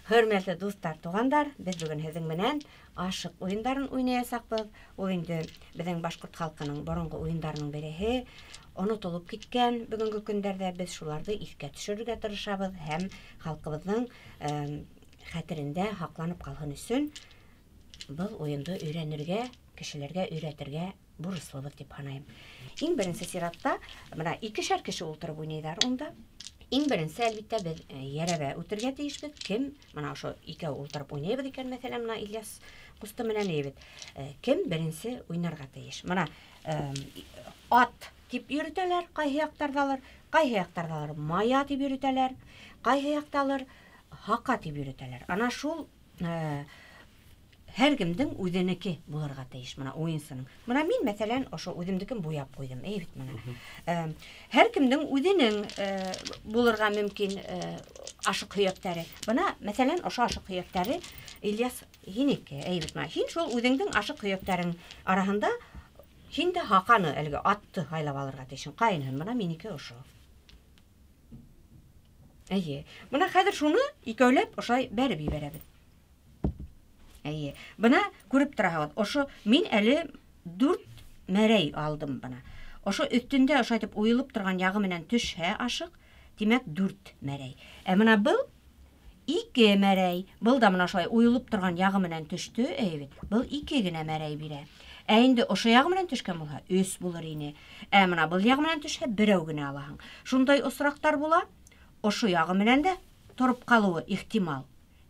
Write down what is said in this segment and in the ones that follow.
Hörmәтле дуслар, тугандар, без бүген һезнең менән ашык уеннарын уйнаячакбыз. Ул инде безнең башкорт халкының борынгы уеннарының береһе. Онытылып киткән бүгенге көндәрдә без шуларны искә төшерергә тырышабыз һәм халкыбызның хәтерендә һакланып калган өчен был уенды өйрәнергә, кешеләргә өйрәтергә бурыслыбыз дип саныйм. Иң беренче сиратта менә икешәр кеше утырып уйнайдар унда. Иң беренче әлбиттә без ярәбә үтергә тиешбез. Кем менә ошо икәү утырып уйнайбыз икән, мәсәлән, менә Ильяс кусты менән әйбит. Кем беренче уйнарга тиеш? Менә ат дип йөртәләр, кайһы яктардалар, кайһы яктардалар мая дип йөртәләр, кайһы якталар хака дип йөртәләр. Ана шул һәркемнең үзенеке булырга тиеш менә уенсының. Менә мин мәсәлән ошо үземдекен буяп куйдым. Әйбит менә. Һәркемнең үзенең булырга мөмкин ашык һөяктәре. Менә мәсәлән ошо ашык һөяктәре Ильяс һинеке. Әйбит менә. Һин шул үзеңнең ашык һөяктәрең арасында һин дә хаканы, әлеге атты һайлап алырга тиешең. Кайнын менә минеке ошо. Әйе. Менә хәзер шуны икәүләп ошай бәреп ибәрәбез. Әйе. Бына күреп торабыз. Ошо мин әле 4 мәрәй алдым бына. Ошо өстендә ошо айтып уелып торган ягы менән төшһә ашык, димәк 4 мәрәй. Менә был 2 мәрәй. Был да менә шулай уелып торган ягы менән төште, әйбит. Был 2 генә мәрәй бирә. Инде ошо ягы менән төшкән булса 3 булыр ине. Менә был ягы менән төшһә 1 генә алаһың. Шундай осрактар була. Ошо ягы менән дә торып калуы ихтимал.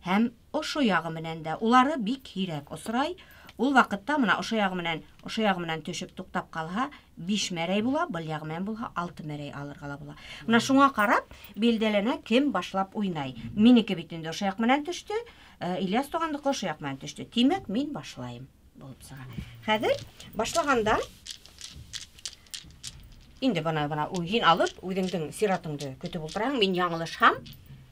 Һәм ошо ягы менән дә улары бик һирәк осрай. Ул вакытта менә ошо ягы менән төшеп туктап калса 5 мәрәй була, был ягы менән булса 6 мәрәй алырга ла була. Менә шуңа карап билдәләнә кем башлап уйнай. Минеке бит инде ошо ягы менән төште, Ильяс тугандыкы ошо ягы менән төште. Димәк, мин башлайм булып сыга. Хәзер башлаганда инде бана уен алып, үзеңнең сиратыңды көтеп утыраң. Мин яңылышһам,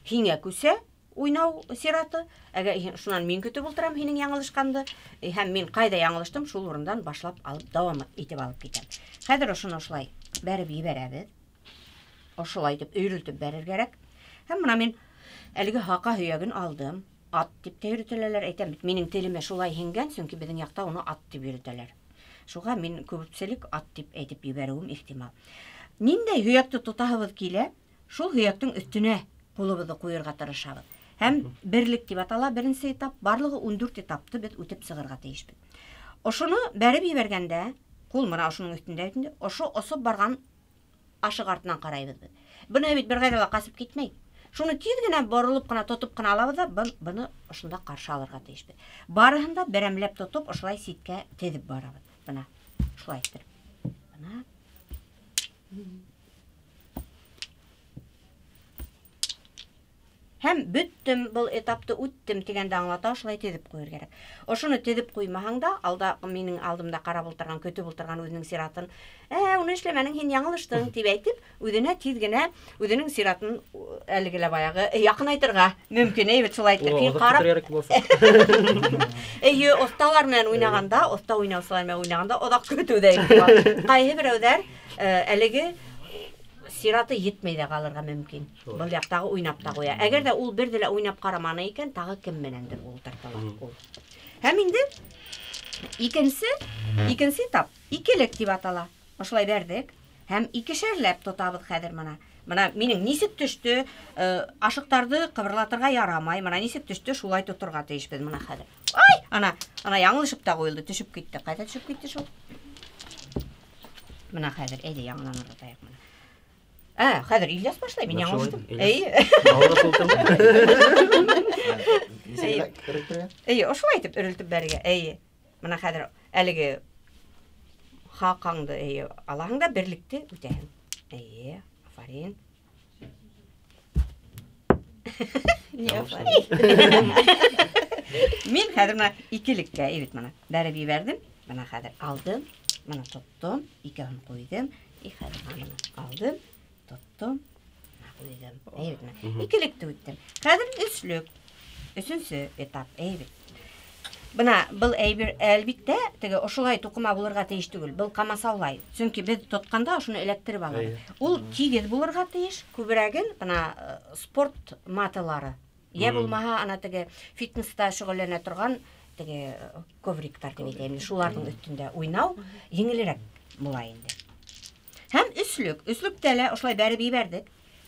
һиңә күсә уйнау сираты. Әгәр шуннан мин көтеп ултырам һинең яңылышканды, һәм мин кайда яңылыштым, шул урындан башлап алып дәвам итеп алып китәм. Хәзер ошоны ошлай бәреп ибәрәбез. Ошолай итеп өйрәтеп бәрергә. Һәм менә мин әлеге хака һөягын алдым. Ат дип йөртәләр, әйтәм бит, минең телемә шулай һиңгән, чөнки безнең якта уны ат дип йөртәләр. Шуга мин күпселек ат дип әйтеп ибәрүем ихтимал. Ниндәй һөякты тотаһыбыз килә, шул һөяктың өстенә кулыбызны куярга тырышабыз. Һәм берлек дип атала беренче этап, барлыгы 14 этапты без үтеп сыгырга тиешбез. Ошоны бәреп ибәргәндә, кул менә ошының өстендә, ошо осып барган ашык артынан карайбыз без. Буны бит бер кайда касып китмәй. Шуны тиз генә борылып кына тотып кына алабыз да, буны ошында каршы алырга тиешбез. Барыһын да берәмләп тотып, ошлай ситкә тезеп барабыз. Буна шулай итеп. Буна һәм бөттем, был этапты үттем дигәндә аңлата, шулай тезеп куйыр кирәк. Ошоны тезеп куймаһаң да, алда минең алдымда карап ултырган, көтеп ултырган үзенең сиратын, уны эшләмәнең, һин яңылыштың дип әйтеп, үзенә тиз генә үзенең сиратын әлегелә баягы якынайтырга мөмкин, әйбит шулай итеп. Һин карап. Осталар менән уйнаганда, оста уйнаучылар менән уйнаганда, одак көтүдә. Кайһы берәүләр әлеге сираты етмей дә калырга мөмкин. Бул яктагы уйнап та куя. Әгәр дә ул бер дә уйнап караманы икән, тагы кем менәндер ул тарталар ул. Һәм инде икенче этап, икелек дип атала. Ошлай бәрдек. Һәм икешәрләп тотабыз хәзер менә. Менә минең нисек төште, ашыктарды кыбырлатырга ярамай. Менә нисек төште, шулай тотырга тиешбез менә хәзер. Ай, ана яңылышып та куелды, төшеп китте. Кайда төшеп китте шул? Менә хәзер әйдә яңланырга таяк менә. Хәзер Ильяс башлай, мин яңылыштым. Ошолай итеп өрелтеп бәргә. Менә хәзер әлеге хакаңды алаһың да берлектә үтәһең. Афарин. Мин хәзер менә икелеккә менә бәреп ибәрдем. Менә хәзер алдым, менә тоттым, икәүен куйдым. Хәзер алдым. Тоттым, куйдым. Әйбитме? Икелекте үттем. Хәзер өчлек. Өченче этап, әйбит. Бына был әйбер әлбиттә, теге ошолай тукыма булырга тиеш түгел. Был камасаулай. Чөнки без тотканда ошоны эләктереп алабыз. Ул тигез булырга тиеш. Күбрәген бына спорт маталары Я булмаһа ана теге фитнеста шөгыльләнә торган теге ковриктар дип әйтәм, шуларның өстендә уйнау еңелрәк була инде. Һәм өслектә лә ошолай бәреп ибәрдек.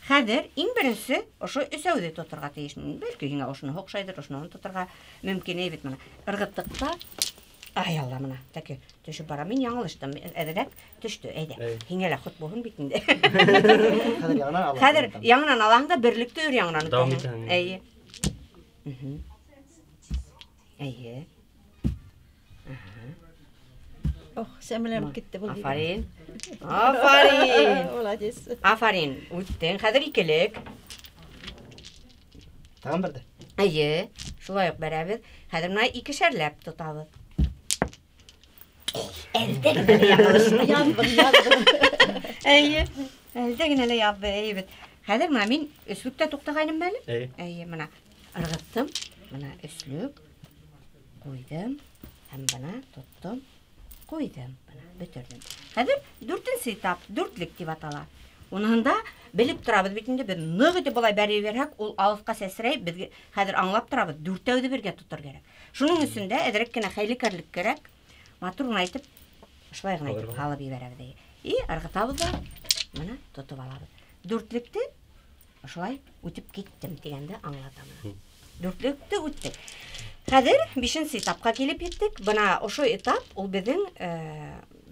Хәзер иң беренче ошо өсәүде тотырга тиешмен. Бәлки һиңа ошоны охшайдыр, ошоны тотырга мөмкин бит менә. Ыргыттык та ай алла менә, тәке төшүп бара. Мин яңылыштым. Әдәп төштү. Әйдә. Һиңә лә хут булһын бит инде. Хәзер яңынан алаң да берлектә үр яңынан. Әйе. Әйе. Сәмеләм китте бу. Афарин. Афарин. Молодец. Афарин. Үттең. Хәзер икелек. Тагын берде. Әйе. Шулай ук бәрәбез. Хәзер менә икешәрләп тотабыз. Әлдә генә ябдым. Әйе. Әлдә генә ябды. Әйе. Хәзер менә мин өслектә туктагайным мәле? Әйе. Менә ыргыттым. Менә өслек. Куйдым. Һәм менә тоттым. Куйдым. Бетердем. Хәзер 4нче этап, 4лек дип атала. Унында белеп торабыз бит инде бер ныгы дип булай бәреп берәк, ул алыска сәсрәй, безгә хәзер аңлап торабыз, 4тәүде бергә тотыр кирәк. Шуның өчендә әдрәк кенә хәйликәрлек кирәк. Матур гына әйтеп, шулай гына әйтеп халып ибәрәбез. И ыргытабыз да, менә тотып алабыз. 4лекте шулай үтеп киттем дигәндә аңлатам. 4лекте үттек. Хәзер 5нче этапка килеп җиттек. Бына ошо этап ул безнең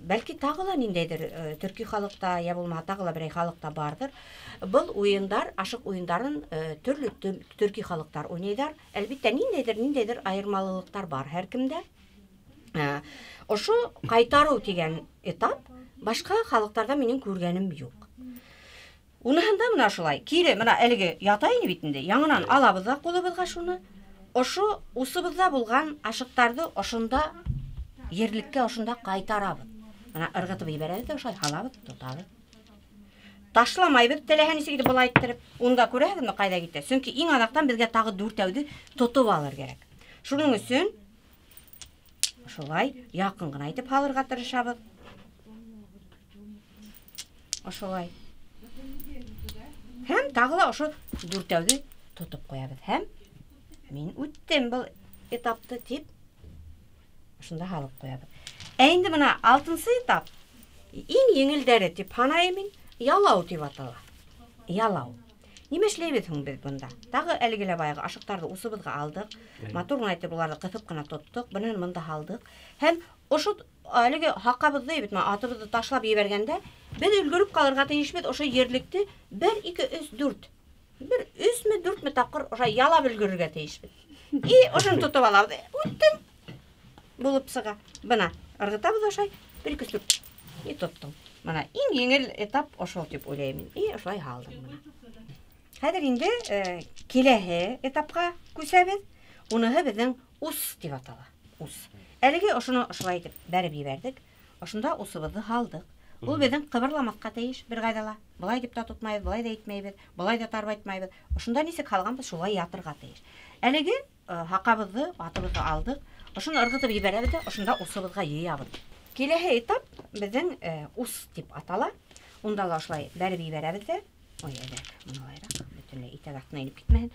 бәлки тагыла ниндәйдер төрки халыкта я булма тагыла бер халыкта бардыр. Бул уендар, ашык уендарын төрле төрки халыктар уйныйлар. Әлбәттә ниндәйдер аермалылыктар бар һәркемдә. Ошо кайтару дигән этап башка халыктарда минем күргәнем юк. Унында менә шулай. Кире менә әлеге ята ине бит инде. Яңынан алабыз да кулыбызга шуны. Ошо усыбызда булган ашыктарды ошонда ерликкә ошонда кайтарабыз. Менә ыргытып ибәрәбез, ошай халабыз, тотабыз. Ташламайбыз, теләһәнисе китеп булай иттереп. Унда күрәһезме кайда китә? Чөнки иң адактан безгә тагы 4тәүде тотып алыр кирәк. Шуның өчен шулай якын гына итеп халырга тырышабыз. Ошолай. Һәм тагыла ошо 4тәүде тотып куябыз. Һәм мин үттем бул этапты дип шунда халып куябыз. Инде менә 6нчы этап иң еңелдәре дип санаймын, ялау дип атала. Ялау. Нимә эшләйбез һуң без бунда? Тагы әлегелә баягы ашыктарды усыбызга алдык. Матур гына әйтеп буларны кысып кына тоттык, белән монда алдык. Һәм ошо әлеге хакабызды бит, атыбызды ташлап ибәргәндә, без өлгөрүп калырга тиешбез ошо ерлекте 1 2 3 4 bir 3-4 тапкыр ошо ялап өлгөрүргө тиешбиз. И ошону тутуп алабыз. Үттүм. Булып чыга. Мына ыргытабыз ошой 1-2 3. И тоттум. Мына иң еңел этап ошол дип ойлоймун. И ошолай алдым мына. Хәзер инде киләһе этапка күсәбез. Уныһы безнең ус дип атала. Ус. Әлеге ошону ошолай дип бәреп ибәрдек. Ошонда усыбызды алдык. Ул безнең кыбырламаска тиеш бер кайдала. Булай дип та тотмайбыз, булай да әйтмәйбез, булай да тарбайтмайбыз. Ошонда нисек калганбыз, шулай ятырга тиеш. Әлеге хакабызды, атыбызды алдык. Ошону ыргытып ибәрәбез дә, ошонда усыбызга йыябыз. Киләһе этап безнең ус дип атала. Унда ла ошолай бәреп ибәрәбез дә. Ой, әдәк, моналайрак, бөтенләй итәк астына инеп китмәһен.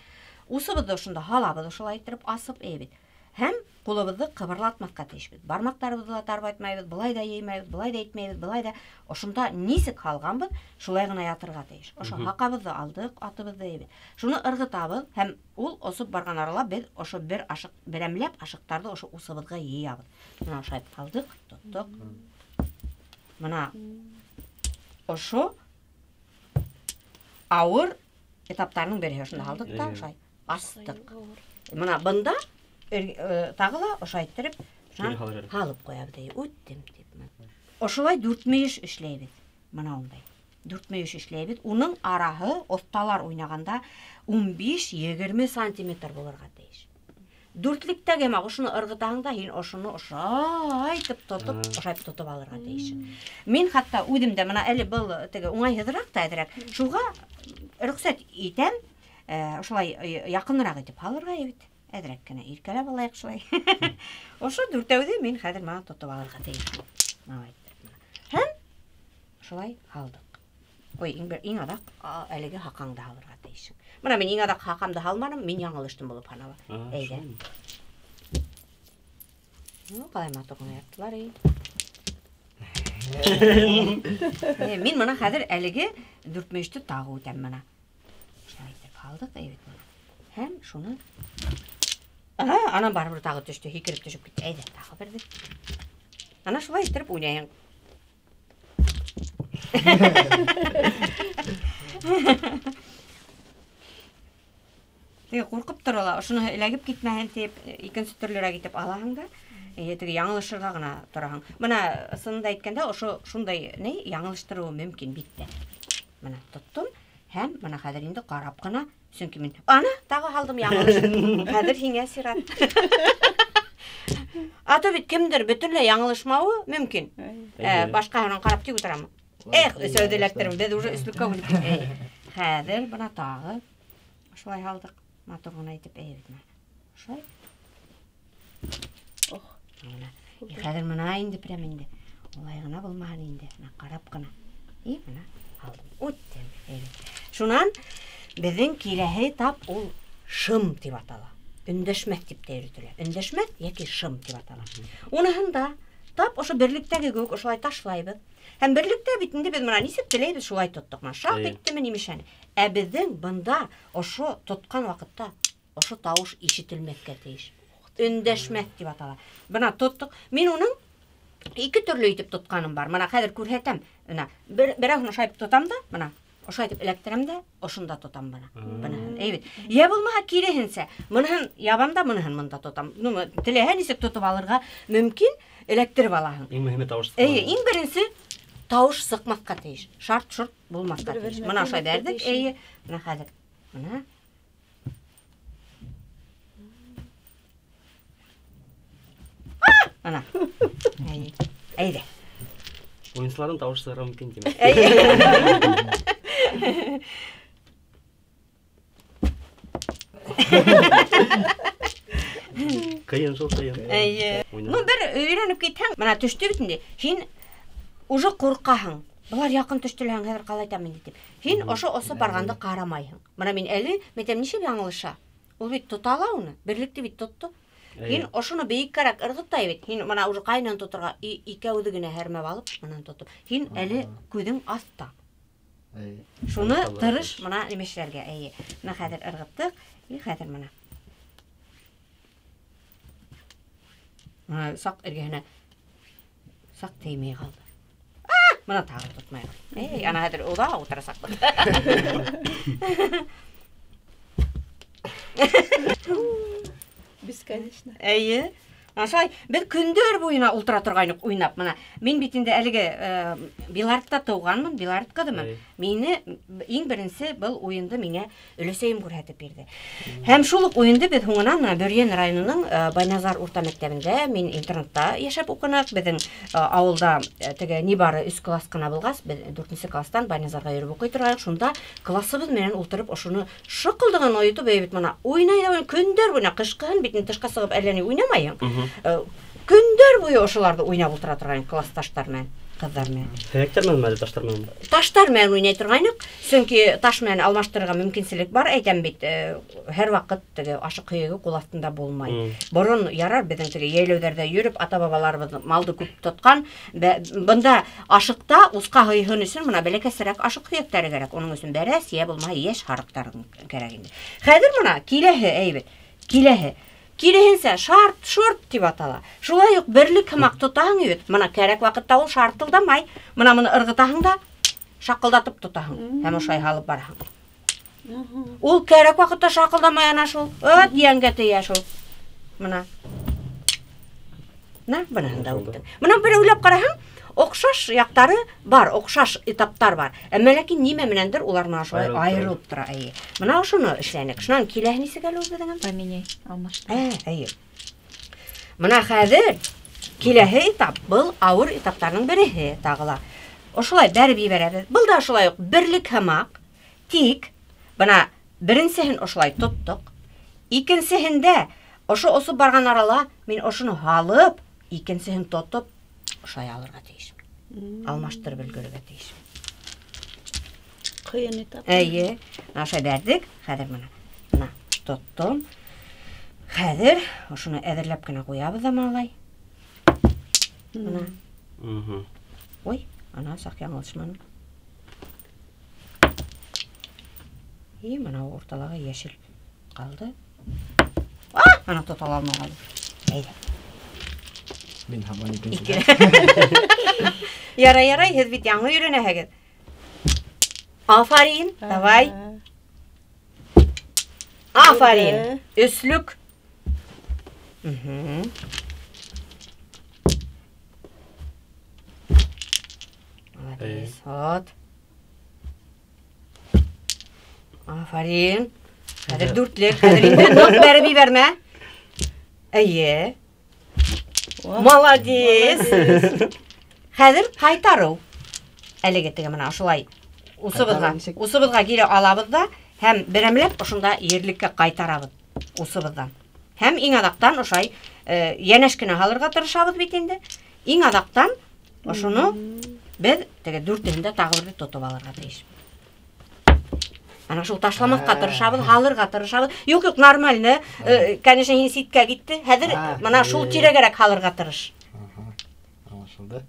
Усыбызды ошонда халабыз, ошолай иттереп асып әйбит. Һәм кулыбызды кыбырлатмаска тиешбез. Бармактарыбызды да тарбайтмайбыз, булай да йыймайбыз, булай да әйтмәйбез, булай да ошонда нисек калганбыз, шулай гына ятырга тиеш. Ошо хакабызды алдык, атыбызды әйбит. Шуны ыргытабыз һәм ул осып барган арала без ошо бер ашык, берәмләп ашыктарды ошо усыбызга йыябыз. Мына ошай калдык, тоттук. Мына ошо авыр этаптарның бере ошонда алдык та ошай астык. Мына бында тагыла ошай иттереп халып куябыз. Үттем дип. Ошолай 4 мөеш эшләйбез. Мына ундай. 4 мөеш эшләйбез. Уның араһы осталар уйнаганда 15-20 сантиметр булырга тиеш. 4лектәге ошоны ыргытаңда, һин ошоны ошай итеп тотып, ошай тотып алырга тиеш. Мин хәтта үзем дә менә әле бул теге уңайһызрак та әдрәк. Шуга рөхсәт итәм, ошолай якынрак итеп алырга бит. Әдрәк кенә иркәләп алайык шулай. Ошо 4тәүде мин хәзер менә тотып алырга тиеш. Һәм шулай алдык. Ой, иң адак әлеге хақаңды алырға дейшің. Мына мен иң адак хақамды алмадым, мен яңылыштым болып ханала. Әйді. Қалай матығын аяқтылар, Мен мына қазір әлеге дүртмешті тағы өтем мына. Шайтып қалдық, әйбет мына. Хәм, шуны... Ана бар бір тағы түшті, хекіріп түшіп кетті. Әйді, тағы бірді. Ана шулай істіріп ойнайын. Қорқып тұр ола, шуны үләгіп кетмәйін теп, икенсі түрлері кетіп алағың да, яңылышырға ғына тұрағың. Мына сынында айтканда, шундай яңылыштыру мүмкін битті. Мына тұттым, һәм мына қазір енді қарап қана, сөңкі мен, ана, тағы қалдым яңылышын, қазір хиңе сират. Аты бит кімдір бүтінлі яңылышмауы мүмкін. Башқа ғынан қарап тек отырамын. Сөйделектерім, деді уже үслікке өліп. Қазір бұна тағы, шылай қалдық. Матұрғын айтып, әйбет мәні. Шылай. Қазір мұна енді прям енді. Олайғына болмаған енді. Қарап қана. Мұна алдым. Өттем, әйбет. Шунан, біздің келәхі тап ол шым деп атала. Үндешмәк деп тәйрітілі. Үндешмәк, яки шым деп атала. Онығында тап ошы бірліктәгі көк ошылай ташлайбыз. Hem birlikte bitinde biz buna nisip dileybiz şulay tuttuk. Şak bitti mi neymiş yani. Bizden bunda oşu tutkan vakitte oşu tavuş işitilmekке teyiş. Öndeşmek gibi atalar. Buna tuttuk. Men onun iki türlü itip tutkanım var. Bana kadar kurhetem. Bir ağını şayıp tutam da bana. O şayıp elektrem de oşunda tutam bana. Evet. Ya bulmaha kirehinse. Mınahın yabanda mınahın mında tutam. Dilehen isip tutup alırga mümkün elektrip alahın. İng mühimi tavuş sıkma. İng birincisi Tauş sıkmakka teyiş. Şart bulmakka teyiş. Mına şay verdik. Mına hazır. Mına. Mına. Eyde. Oyuncuların tavuş sıra mümkün değil mi? Kayın çok kayın. Bir öğrenip gitsen. Mına düştü bitinde. Hin Уже қорқаһың. Бұлар яқын түштіләң қазір қалай айтамын деп. Хин осы барғанды қарамайһың. Мына мен әлі метем неше яңылыша. Ол бит тұтала оны. Бірлікте бит тұтты. Хин ошыны бейік қарак ырғыттай бит. Хин мына уже қайнан тұтырға икәуді генә һәрмәп алып, мынан тұтып. Хин әлі көдің аста. Шуны тырыш мына немешләргә. Мына хәзер ырғыттык. Хәзер мына. Мына сақ эргәһенә. Сақ теймей қалды. Мына тағы тұтмай қыл. Ана әдір ода отырасақ бұл. Біз, конечно. Ашай, біз күндер бойына ұлтыра тұрғайнық ойнап. Мен бетінде әлігі Белардта туғанмын, Белард қадымын. Мені ең бірінсі бұл ойынды мене үлесейім көрәтіп берді. Хәм шулық ойынды біз ғыңынан Бөрген районының Байназар орта мектебінде мен интернетта ешіп оқынақ. Біздің ауылда не бары үз класс қана болғас, 4-ші класстан Байназарға еріп оқи тұрғайық. Шында классыбыз менен ұлтырып, ошыны шықылдығын ойытып, ойнайды, күндер бойына қышқын, бетін тышқа сығып әліне ойнамайын. Күндер бойы ошыларды ойнап отыра тұрған классташтармен, қыздармен. Тәйектермен мәді таштармен? Таштармен ойнай тұрғайнық. Сөнки ташмен алмаштырға мүмкінсілік бар. Әйтем бет, әр вақыт ашық күйегі қол астында болмай. Бұрын ярар біздің елеудерде жүріп, ата-бабаларымыз малды көп тұтқан. Бұнда ашықта ұсқа қойығын үшін мұна бәлекесірек ашық күйектері керек. Оның үшін бәрі сия болмай еш харықтардың керегінде. Қазір мұна келехі әйбет. Кирехинсе шарт деп атала. Шулай ук бірлік хымақ тұтағың өт. Мына керек вақытта ол шартылдамай. Мына ырғытағың да шақылдатып тұтағың. Hem ошай алып барағың. Ол керек вақытта шақылдамай ана шул. Өт еңге тия шул. Мына. Бұныңда өттің. Мына бір өйлеп қарағың. Оқшаш яқтары бар, оқшаш этаптар бар. Әмәләкин неме менендір олар мына шулай айырылып тұра. Мына ошыны ішләнік. Шынан келәхнесі кәлі өзбедіңім? Поменяй, алмашты. Мына қазір келәхі этап, бұл ауыр этаптарының бірі тағыла. Ошылай бәрі бейбәрәді. Бұл да ошылай бірлік хамақ, тек, бұна бірінсіхін ошылай тұттық. Икінсіхінде, осы барған арала, мен ошыны халып, икінсіхін тұттып, Ошай алырға тейшім. Алмаштыр білгіріға тейшім. Kıyın etap. Әйе, аша бәрдік. Хәзер мына тоттым. Хәзер ошоны әзерләп кенә куябыз да малай. Мына. Ой, ана сак яңылышманы. И мына орталағы яшел қалды. Ана тотала алмай қалды. Әйді. Мен хаман Ике. Ярай, һез бит яңы өйрәнәһегез. Афарин, давай. Афарин. Өслүк. Молодец. Вот. Афарин. Хәзер дүртлек. Хәзер инде нот бәреп ибәрмә. Әйе. Молодец. Хәзер кайтару. Әлеге теге менә шулай усыбызга кире алабыз да, һәм берәмләп ошында ерлеккә кайтарабыз усыбыздан. Һәм иң адактан ошай янәшкенә алырга тырышабыз бит инде. Иң адактан ошоны без теге дүртендә тагы бер тотып алырга тиеш. Ана шул ташламакка тырышабыз, алырга тырышабыз. Юк, нормально. Конечно, һин ситкә китте. Хәзер менә шул тирәгәрәк алырга тырыш. Аңлашылды.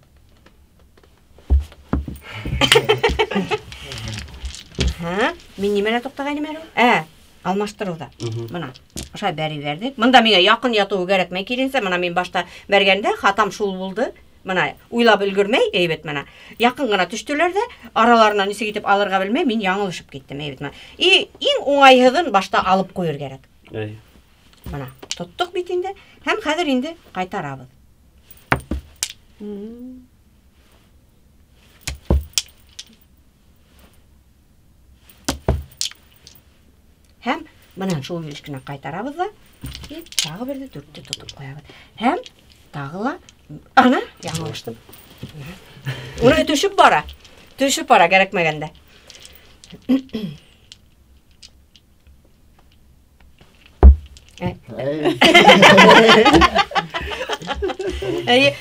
Мин нимәлә туктагайным әле? Алмаштыруда. Мына, ошай бәри бердик. Монда миңа якын ятуу кирәкмәй киренсә, мына мин башта бергәндә хатам шул булды. Мына уйлап өлгермәй, әйбәт менә. Якын гына төштеләр дә, араларына нисек итеп алырга белмәй, мин яңылышып киттем, әйбәт менә. И иң уңайһыҙын башта алып куйыр кирәк. Мына, тоттык бит инде, һәм хәзер инде кайтарабыз. Һәм менә шул үлешкенә кайтарабыз да, тагы бердә дүртте тотып куябыз. Һәм тагы ла ана яңылыштым. Уны төшүп бара. Төшүп бара кирәкмәгәндә.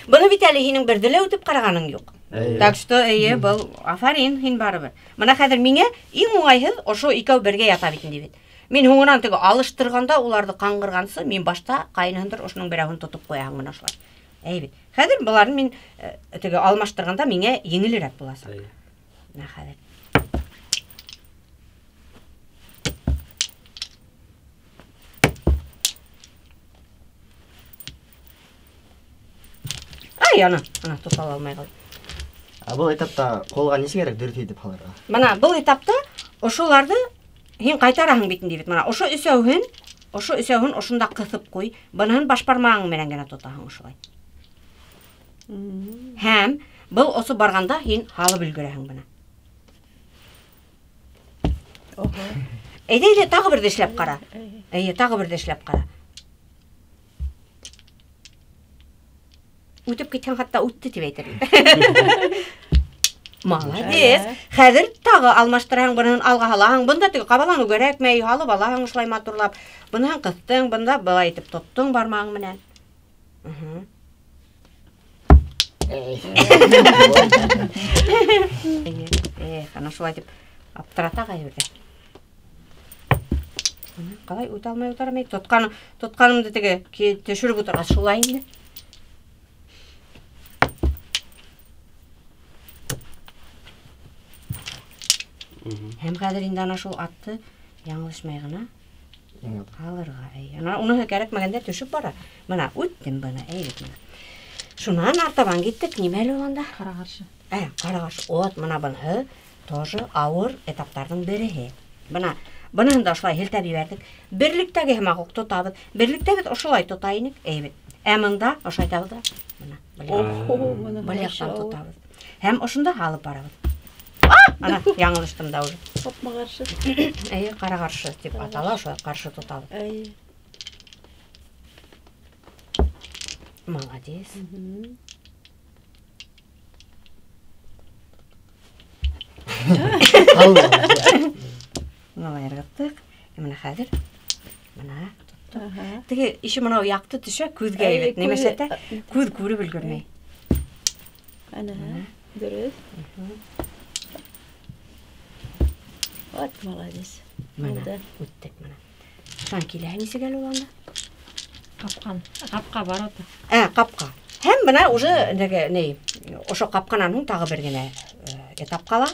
Буны бит әле һинең бердә лә үтеп караганың юк. Так что, был афарин һин барыбер. Менә хәзер миңа иң уңайһыҙ ошо икәү бергә ята бит инде бит. Мин һуңынан теге алыштырганда, уларны каңгыргансы, мин башта кайныһындыр ошоның берәүен тотып куяһың менә шулай. Бит. Хәзер буларны мин теге алмаштырганда миңа еңелерәк буласы. Менә хәзер. Ана тотала алмай калды. Бұл этапта қолға несі керек дүрт етіп алырға? Мына бұл этапта ошоларды һин кайтараһың бит инде бит. Мына ошо өсәүһен ошонда кысып куй. Буны баш бармагың менән генә тотаһың ошолай. Һәм бұл осы барганда һин халып өлгөрәһең буны. Әйдә, тагы бер эшләп кара. Тагы бер эшләп кара. Үтеп киткән хатта үтте дип әйтер. Молодец. Хәзер тагы алмаштыраһың, буны алга һалаһың. Бунда теге кабалану кирәкмәй, халып алаһың шулай матурлап. Буны кыстың, бунда былай итеп тоттың бармагың менән. Ана шулай итеп аптырата кайберде. Калай үтә алмай утырмый. Тотканымды теге төшүрүп утырган шулай инде. Һәм хәзер инде ана шул атты яңлышмай гына алырга. Уны кирәкмәгәндә төшүп бара. Менә үттем буны, әйбәт менә. Шуннан артабан киттек, нимәле анда? Карагаршы. Карагаршы. От менә буны тоже авыр этаптарның бере. Буны да шулай һелтәп ибәрдек. Берлектәге һәм тотабыз. Берлектә бит ошолай тота инек, әйбәт. Монда ошайтабыз да. Менә. Баляктан тотабыз. Һәм ошонда алып барабыз. Ана яңылыштым да уже. Капма каршы. Карагаршы дип атала, ошо каршы тотабыз. Молодец. Мына яргыттык. Менә хәзер. Менә тоттык. Теге ише менә якты төшә, күзгә әйбәт. Немәсәтә? Күз күреп өлгермәй. Ана, дөрес. Вот молодец. Мына, Болды. үттік мына. Шан келе, несі кәл оланда? Қапқа бар оты. Қапқа. Һәм бына уже не, ошо қапқанан һуң тағы бер генә этап кала.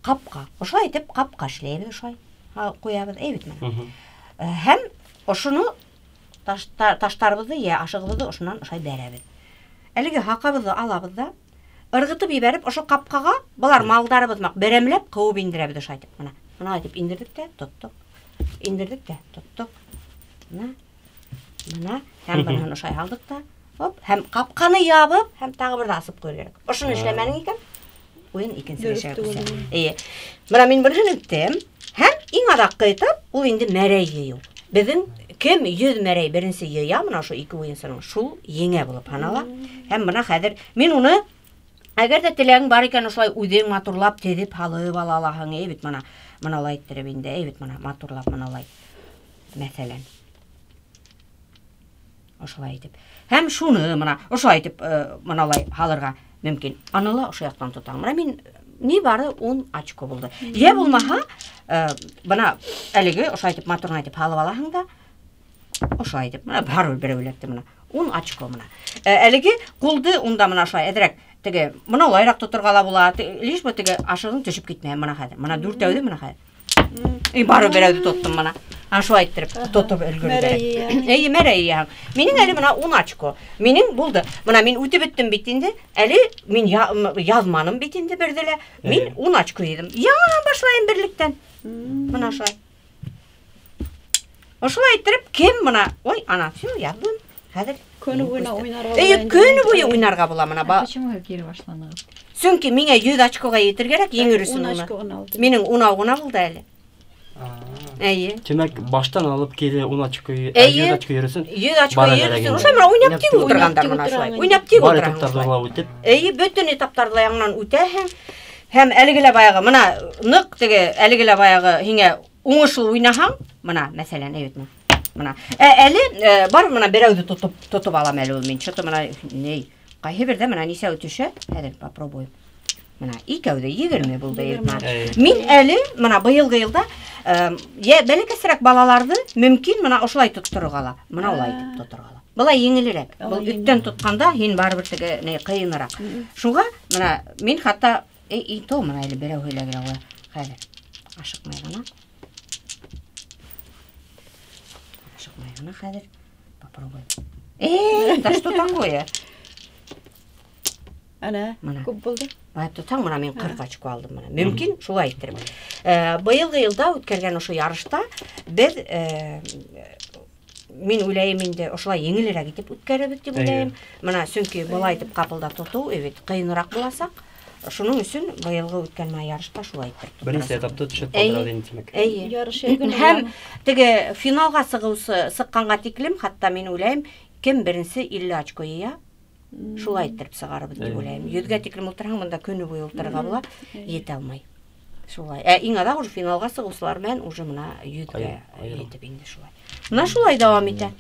Қапқа. Ошо айтып қапқа эшләйбез ошой. Куябыз, бит мына. Һәм ошону таштарыбызды, ашыгыбызды ошонан ошай бәрәбез. Әлеге хакабызды алабыз да, ыргытып ибәреп, ошо капкага булар малдарыбыз мак беремләп куып индерәбез ошо айтып. Мына айтып индердик тә, тоттук. Индердик тә, тоттук. Мына, һәм буны ошай алдык та, хоп, һәм капканы ябып, һәм тагы бер асып куйган. Ошоны эшләмәнең икән. Уен икенче эшләп. Мына мин буны үттем. Һәм иң адаккы этап ул инде мәрәй йыю. Безнең кем 100 мәрәй беренче йыя, мына шу 2 уенсының шул еңә булып анала. Һәм мына хәзер мин уны әгәр дә теләгең бар икән ошлай үдең матурлап тезеп халып алалаһың, бит мына моналай иттереп инде, бит мына матурлап моналай. Мәсәлән. Ошлай итеп. Һәм шуны мына ошлай итеп моналай халырга мөмкин. Анала ошо яктан тотам. Мына мин ни бары 10 очко булды. Я булмаһа, бана әлеге ошо айтып матурны айтып халып алаһың да, ошо айтып, мына бар берәүләтте мына 10 очко мына. Әлеге кулды унда мына ошо әдрәк теге мына лайрак тотырга була, лиш бу теге ашыгың төшүп китмәй мына хәзер. Мына 4әүдә мына хәзер. Бар берәүдә тоттым мына. Ашу айттырып, тотып өлгөрдү. Мәрәй. Минең әле мына 10 очко. Минең булды. Мына мин үтеп биттем бит инде. Әле мин язманым бит инде берделә. Мин 10 очко едим. Яңа башлайым берлектән. Мына шулай. Ошолай иттереп, кем мына? Ой, ана, всё, яздым. Хәзер Көне буена уйнарга. Көне буе уйнарга була мына. Почему кире башланыгыз? Чөнки миңа 100 очкога етергәрәк, еңерүсен уна. Минең 10 гына булды әле. Демәк, баштан алып келе 10 очко, 100 очко йөрөсен. 100 очко йөрөсен. Ошо менә уйнап тик утыргандар мына шулай. Уйнап тик Бар утыргандар. этаптарда үтеп. Бөтен этаптарда яңнан үтәһең. Һәм әлегелә баягы мына нык теге әлегелә баягы һиңә уңышлы уйнаһаң, мына мәсәлән, әйтмә. Мына. Әле бар мына берәүде тотып алам әле ул мин. Чото мына ней. Кайһы бердә мына нисә үтүше? Хәзер попробуем. Мына икәүдә 20 булды әйтмә. Мин әле мына быелгы елда бәләкәсрәк балаларды мөмкин мына ошолай тоттырырга ала. Мына улай итеп тоттырырга ала. Булай еңелрәк. Бу үттән тотканда һин барыбер теге не кыйынрак. Шуңа мына мин хәтта то мына әле берәү һөйләгән ала. Хәзер ашыкмай гына. Ашыкмай гына хәзер. Попробуем. Да что такое? Ана, күп булды. Тотаң мына мен 40 очко алдым мына. Мөмкин шулай иттереп. Быелгы елда үткәргән ошо ярышта без мин уйлайм инде ошолай еңелрәк итеп үткәрәбез дип уйлайм. Мына чөнки булай итеп капылда тоту, кыйынрак буласак, шуның өчен быелгы үткән мына ярышта шулай итеп. Беренче этапта төшеп калдырады инде. Ярыш егүн. Һәм теге финалга сыкканга тиклем, хәтта мин уйлайм, кем беренче 50 очко йыя, шулай итеп сыгарыбыз дип уйлайм. 100гә тиклем утырһаң, монда көне буе утырырга була, җитә алмай. Шулай. Иң ада уже финалга сыгучылар белән уже мына 100гә җитеп инде шулай. Мына шулай дәвам итә.